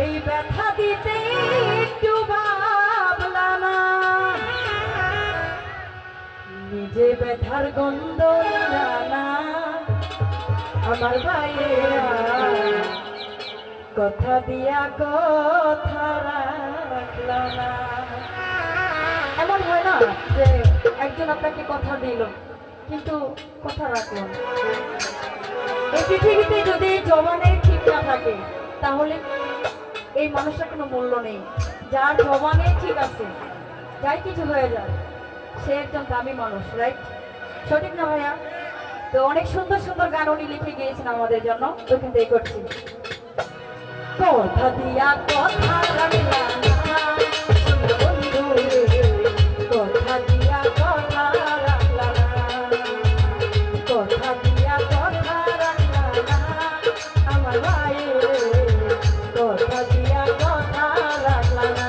এই ব্যথা দিতে একটু ভাবলা না, নিজে ব্যথার গন্ধ না আমার ভাইয়া, কথা দিয়া কথা রাখলা না। এমন হয় না যে একজন আপনাকে কথা দিল কিন্তু কথা রাখলো না। এই পৃথিবীতে যদি জবানের ঠিক না থাকে তাহলে এই মানুষটার কোনো মূল্য নেই। যার জবানে ঠিক আছে, যাই কিছু হয়ে যায়, সে একজন দামি মানুষ, রাইট? সঠিক না ভাইয়া? তো অনেক সুন্দর সুন্দর গান উনি লিখে গিয়েছেন আমাদের জন্য, ওইখান থেকে করছি। কথা দিয়া কথা রাখলা না বন্ধু রে, কথা দিয়া কথা রাখলা না, কথা দিয়া কথা রাখলা না আমার ভাই রে, কথা দিয়া কথা রাখলা না।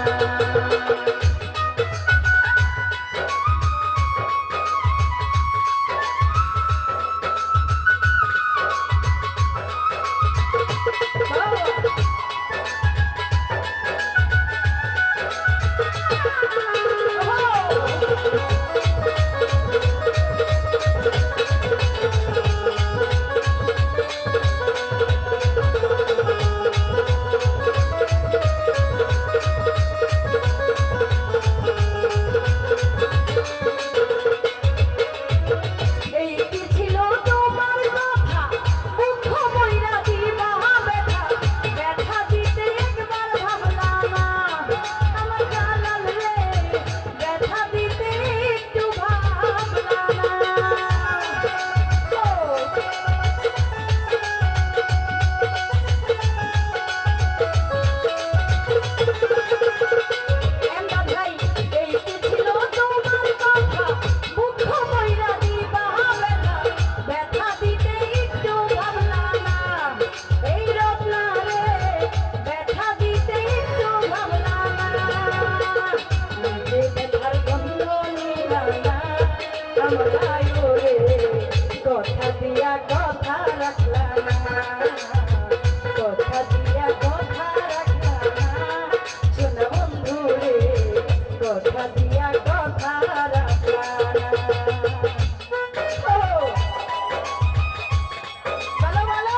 কথা দিয়া কথা রাখলা না, কথা দিয়া কথা রাখলা না শোনা বন্ধু রে, কথা দিয়া কথা রাখলা না। ভালো ভালো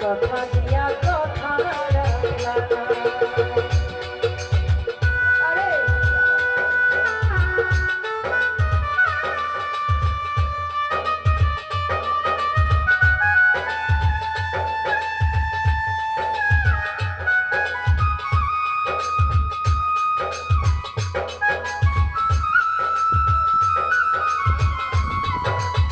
কথা দিয়া